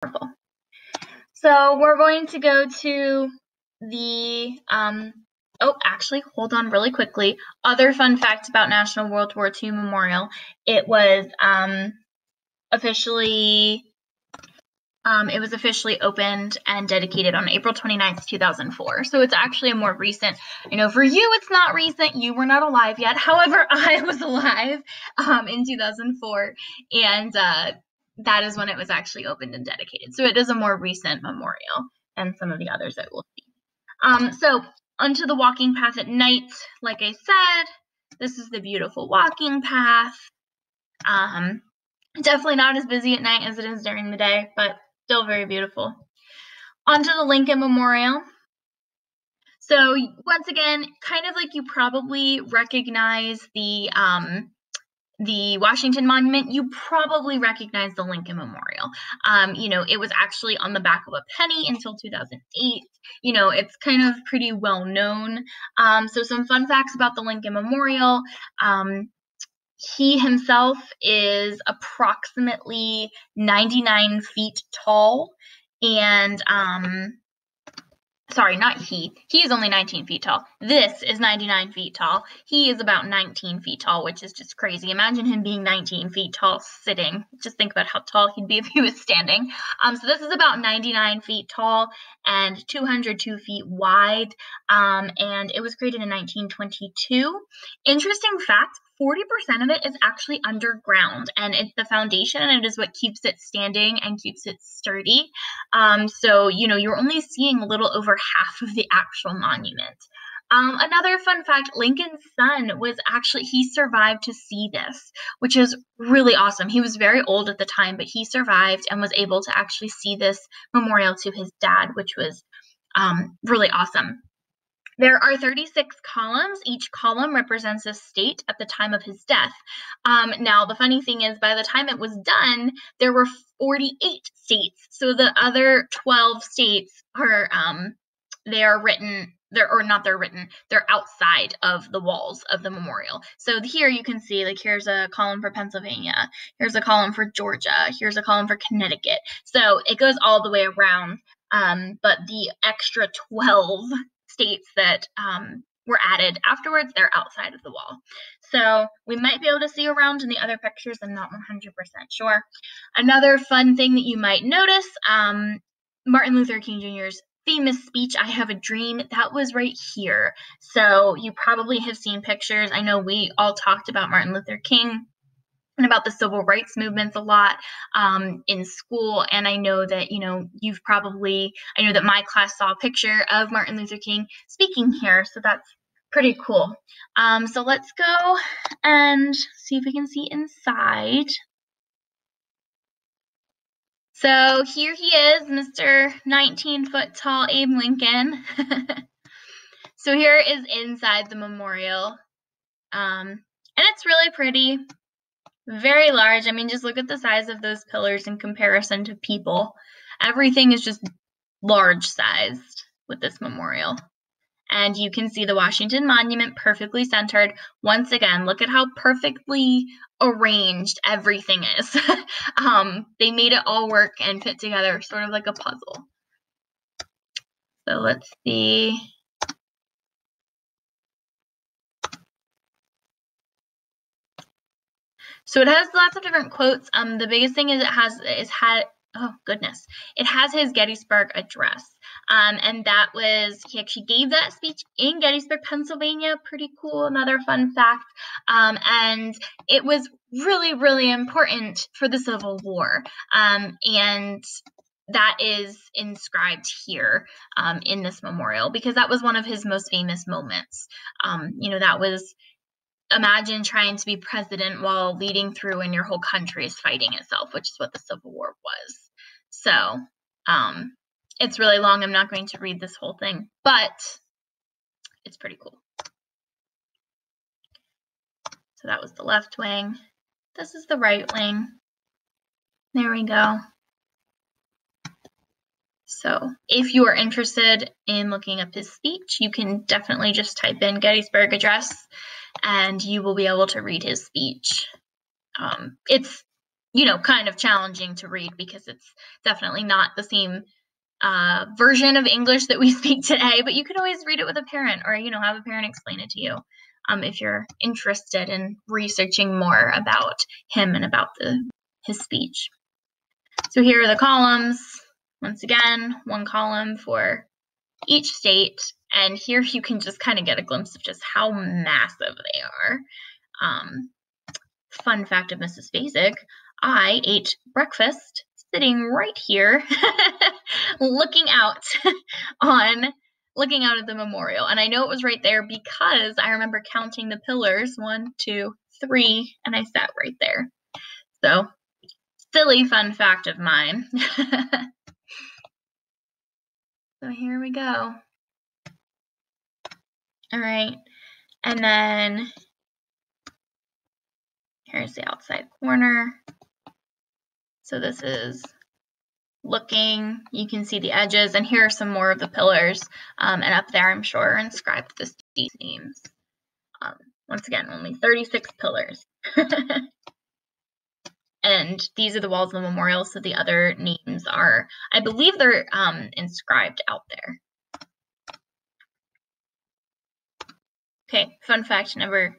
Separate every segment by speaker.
Speaker 1: Wonderful. So we're going to go to the, oh, actually, hold on really quickly. Other fun facts about National World War II Memorial. It was officially opened and dedicated on April 29th, 2004. So it's actually a more recent, for you, it's not recent. You were not alive yet. However, I was alive in 2004. And that is when it was actually opened and dedicated. So it is a more recent memorial than some of the others that we'll see. So onto the walking path at night, like I said, this is the beautiful walking path. Definitely not as busy at night as it is during the day, but still very beautiful. Onto the Lincoln Memorial. So once again, kind of like you probably recognize the Washington Monument, you probably recognize the Lincoln Memorial. It was actually on the back of a penny until 2008. It's kind of pretty well known. So some fun facts about the Lincoln Memorial. He himself is approximately 99 feet tall, and sorry, not he. He is only 19 feet tall. This is 99 feet tall. He is about 19 feet tall, which is just crazy. Imagine him being 19 feet tall sitting. Just think about how tall he'd be if he was standing. So this is about 99 feet tall and 202 feet wide, and it was created in 1922. Interesting fact, 40% of it is actually underground, and it's the foundation, and it is what keeps it standing and keeps it sturdy. So, you're only seeing a little over half of the actual monument. Another fun fact, Lincoln's son he survived to see this, which is really awesome. He was very old at the time, but he survived and was able to actually see this memorial to his dad, which was really awesome. There are 36 columns. Each column represents a state at the time of his death. Now, the funny thing is, by the time it was done, there were 48 states. So the other 12 states are, they're outside of the walls of the memorial. So here you can see, here's a column for Pennsylvania, here's a column for Georgia, here's a column for Connecticut. So it goes all the way around, but the extra 12 states that were added afterwards, they're outside of the wall. So we might be able to see around in the other pictures. I'm not 100% sure. Another fun thing that you might notice, Martin Luther King Jr.'s famous speech, I Have a Dream, that was right here. So you probably have seen pictures. I know we all talked about Martin Luther King and about the civil rights movements a lot in school, and I know that I know that my class saw a picture of Martin Luther King speaking here, so that's pretty cool. So let's go and see if we can see inside. So here he is, Mr. 19-foot tall Abe Lincoln. So here is inside the memorial, and it's really pretty. Very large. I mean, just look at the size of those pillars in comparison to people. Everything is just large sized with this memorial. And you can see the Washington Monument perfectly centered. Once again, look at how perfectly arranged everything is. They made it all work and fit together, sort of like a puzzle. So let's see. So it has lots of different quotes. The biggest thing is it has his Gettysburg Address. And that was, he actually gave that speech in Gettysburg, Pennsylvania. Pretty cool, another fun fact. And it was really, really important for the Civil War. And that is inscribed here in this memorial, because that was one of his most famous moments. That was, imagine trying to be president while leading through and your whole country is fighting itself, which is what the Civil War was. So it's really long. I'm not going to read this whole thing, but it's pretty cool. So that was the left wing. This is the right wing. There we go. So if you are interested in looking up his speech, you can definitely just type in Gettysburg Address and you will be able to read his speech. It's you know, kind of challenging to read because it's definitely not the same version of English that we speak today, but you can always read it with a parent or, you know, have a parent explain it to you if you're interested in researching more about him and about his speech. So here are the columns. Once again, one column for each state, and here you can just kind of get a glimpse of just how massive they are. Fun fact of Mrs. Basic, I ate breakfast sitting right here looking out at the memorial, and I know it was right there because I remember counting the pillars, 1, 2, 3, and I sat right there. So silly fun fact of mine. So here we go. All right, and then here's the outside corner. So this is looking, you can see the edges, and here are some more of the pillars, and up there I'm sure are inscribed the state names. Once again, only 36 pillars. And these are the walls of the memorial, so the other names are, I believe they're inscribed out there. Okay, fun fact number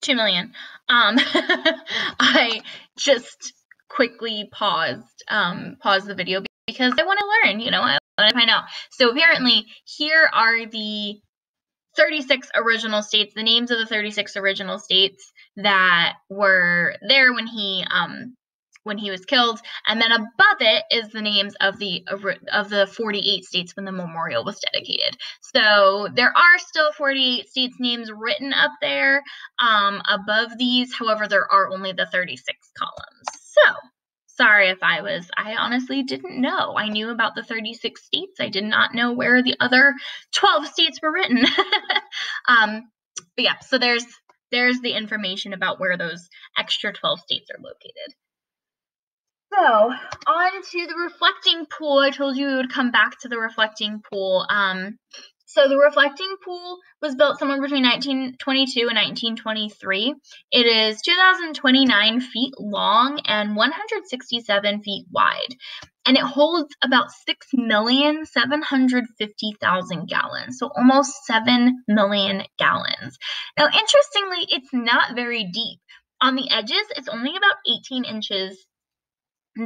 Speaker 1: 2 million. I just quickly paused the video because I want to learn, you know, I want to find out. So apparently here are the 36 original states, the names of the 36 original states that were there when he was killed, and then above it is the names of the 48 states when the memorial was dedicated. So there are still 48 states names written up there above these. However, there are only the 36 columns. So sorry if I honestly didn't know. I knew about the 36 states. I did not know where the other 12 states were written. But yeah, so there's the information about where those extra 12 states are located. So, on to the reflecting pool. I told you we would come back to the reflecting pool. So the reflecting pool was built somewhere between 1922 and 1923. It is 2,029 feet long and 167 feet wide. And it holds about 6,750,000 gallons, so almost 7 million gallons. Now, interestingly, it's not very deep. On the edges, it's only about 18 inches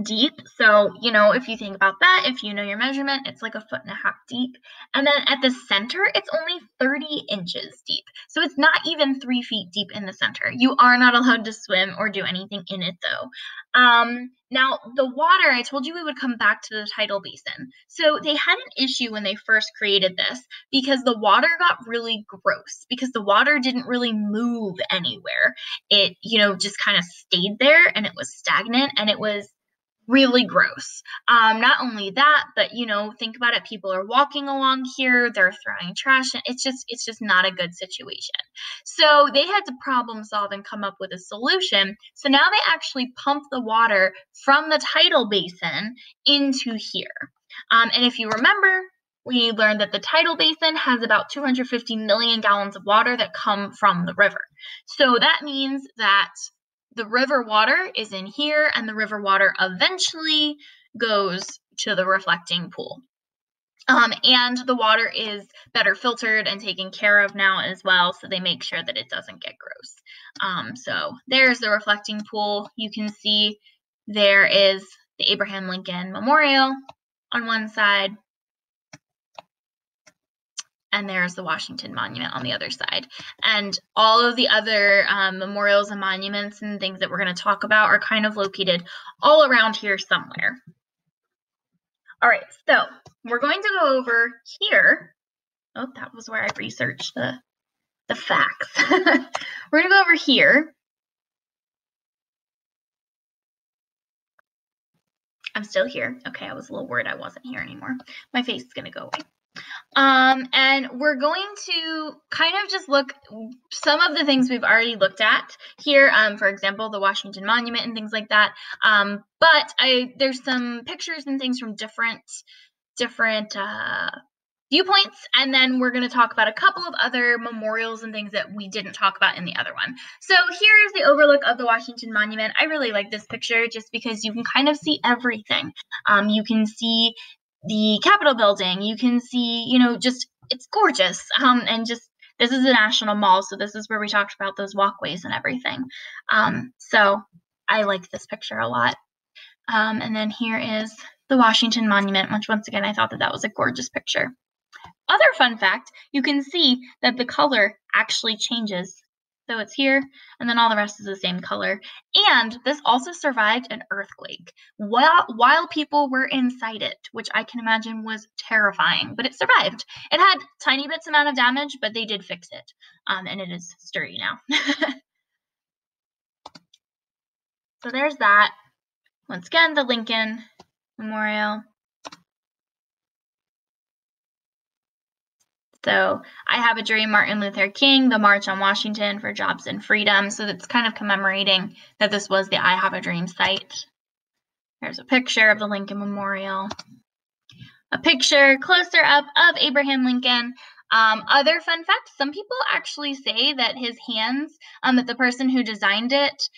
Speaker 1: deep. So, you know, if you think about that, if you know your measurement, it's like 1.5 feet deep. And then at the center, it's only 30 inches deep. So it's not even 3 feet deep in the center. You are not allowed to swim or do anything in it though. Now the water, I told you we would come back to the tidal basin. So they had an issue when they first created this because the water got really gross because the water didn't really move anywhere. It, you know, just kind of stayed there and it was stagnant and it was really gross. Not only that, but you know, think about it. People are walking along here, they're throwing trash, and it's just not a good situation. So they had to problem solve and come up with a solution. So now they actually pump the water from the tidal basin into here. And if you remember, we learned that the tidal basin has about 250 million gallons of water that come from the river. So that means that the river water is in here, and the river water eventually goes to the reflecting pool. And the water is better filtered and taken care of now as well, so they make sure that it doesn't get gross. So there's the reflecting pool. You can see there is the Abraham Lincoln Memorial on one side, and there's the Washington Monument on the other side. And all of the other memorials and monuments and things that we're going to talk about are kind of located all around here somewhere. All right, so we're going to go over here. Oh, that was where I researched the facts. We're going to go over here. I'm still here. Okay, I was a little worried I wasn't here anymore. My face is going to go away. And we're going to kind of just look some of the things we've already looked at here, for example, the Washington Monument and things like that. But there's some pictures and things from different viewpoints, and then we're going to talk about a couple of other memorials and things that we didn't talk about in the other one. So here is the overlook of the Washington Monument. I really like this picture just because you can kind of see everything. You can see the Capitol building. You can see, just it's gorgeous. And just this is the National Mall, so this is where we talked about those walkways and everything. So I like this picture a lot. And then here is the Washington Monument, which once again, I thought that was a gorgeous picture. Other fun fact, you can see that the color actually changes. So it's here, and then all the rest is the same color. And this also survived an earthquake while people were inside it, which I can imagine was terrifying, but it survived. It had tiny bits amount of damage, but they did fix it, and it is sturdy now. So there's that. Once again, the Lincoln Memorial. So I Have a Dream, Martin Luther King, the March on Washington for Jobs and Freedom. So that's kind of commemorating that this was the I Have a Dream site. There's a picture of the Lincoln Memorial. A picture closer up of Abraham Lincoln. Other fun facts, some people actually say that his hands, that the person who designed it,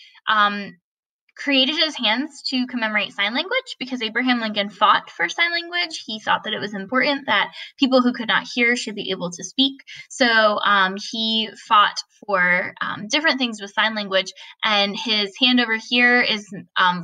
Speaker 1: created his hands to commemorate sign language because Abraham Lincoln fought for sign language. He thought that it was important that people who could not hear should be able to speak. So he fought for different things with sign language, and his hand over here is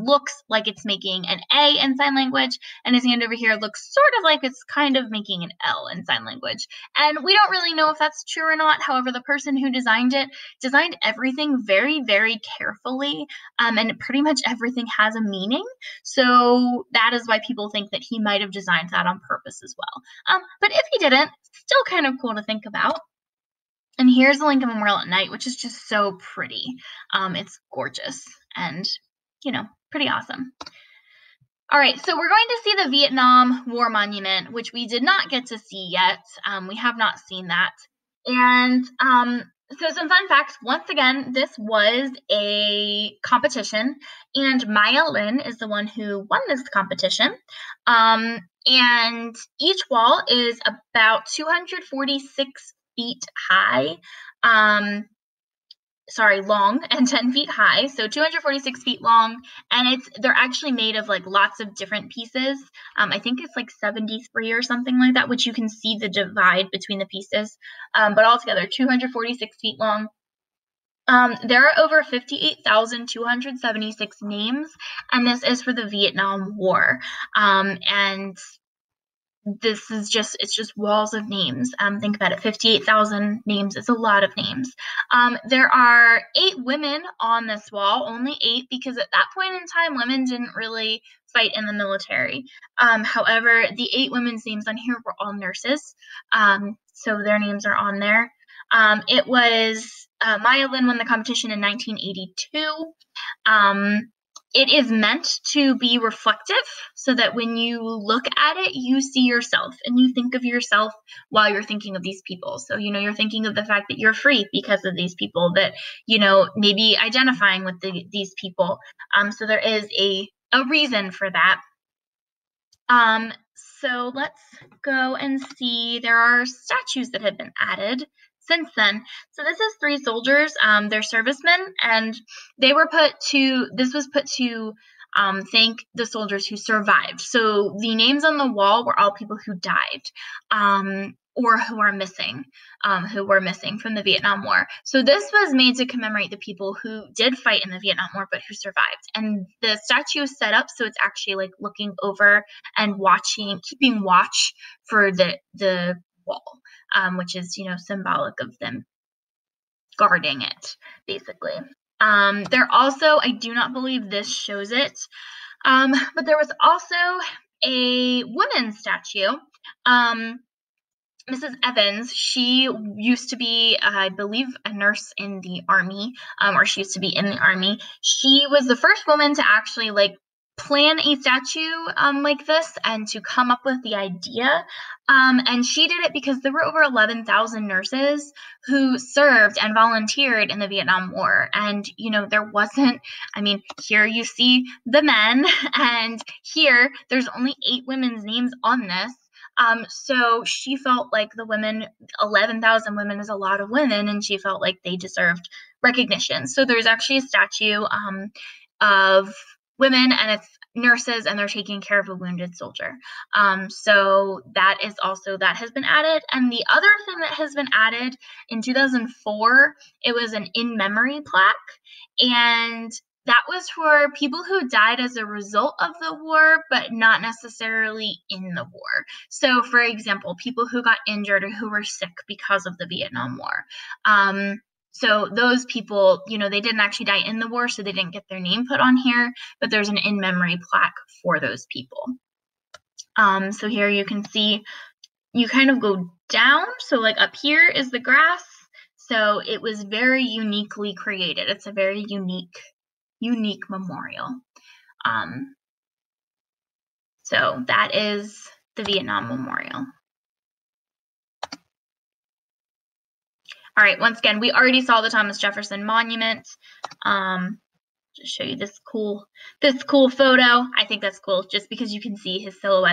Speaker 1: looks like it's making an A in sign language, and his hand over here looks sort of like it's kind of making an L in sign language. And we don't really know if that's true or not. However, the person who designed it designed everything very, very carefully, and pretty much everything has a meaning. So that is why people think that he might have designed that on purpose as well. But if he didn't, still kind of cool to think about. And here's the Lincoln Memorial at night, which is just so pretty. It's gorgeous and, pretty awesome. All right, so we're going to see the Vietnam War Monument, which we did not get to see yet. We have not seen that. And so some fun facts. Once again, this was a competition, and Maya Lin is the one who won this competition. And each wall is about 246 feet high. Long and 10 feet high, so 246 feet long, and they're actually made of like lots of different pieces. I think it's like 73 or something like that, which you can see the divide between the pieces, but altogether 246 feet long. There are over 58,276 names, and this is for the Vietnam War. And this is it's just walls of names. Think about it, 58,000 names is a lot of names. There are 8 women on this wall, only 8, because at that point in time, women didn't really fight in the military. However, the 8 women's names on here were all nurses, so their names are on there. It was Maya Lin won the competition in 1982. It is meant to be reflective so that when you look at it, you see yourself and you think of yourself while you're thinking of these people. So, you're thinking of the fact that you're free because of these people, that, maybe identifying with these people. So there is a reason for that. So let's go and see. There are statues that have been added since then. So this is 3 soldiers. They're servicemen, and this was put to thank the soldiers who survived. So the names on the wall were all people who died, or who are missing, who were missing from the Vietnam War. So this was made to commemorate the people who did fight in the Vietnam War but who survived. And the statue is set up so it's actually like looking over and keeping watch for the wall, which is, symbolic of them guarding it, basically. There also, I do not believe this shows it, but there was also a women's statue. Mrs. Evans, she used to be, I believe, a nurse in the Army, or she used to be in the Army. She was the first woman to actually plan a statue like this and to come up with the idea. And she did it because there were over 11,000 nurses who served and volunteered in the Vietnam War. And, there wasn't, here you see the men, and here there's only 8 women's names on this. So she felt like the women, 11,000 women is a lot of women, and she felt like they deserved recognition. So there's actually a statue of women, and it's nurses, and they're taking care of a wounded soldier. So that has been added. And the other thing that has been added in 2004, it was an in memory plaque, and that was for people who died as a result of the war, but not necessarily in the war. So, for example, people who got injured or who were sick because of the Vietnam War. So those people, they didn't actually die in the war, so they didn't get their name put on here, but there's an in-memory plaque for those people. So here you can see, you kind of go down. So like up here is the grass. So it was very uniquely created. It's a very unique memorial. So that is the Vietnam Memorial. All right, once again, we already saw the Thomas Jefferson Monument. Just show you this cool photo. I think that's cool just because you can see his silhouette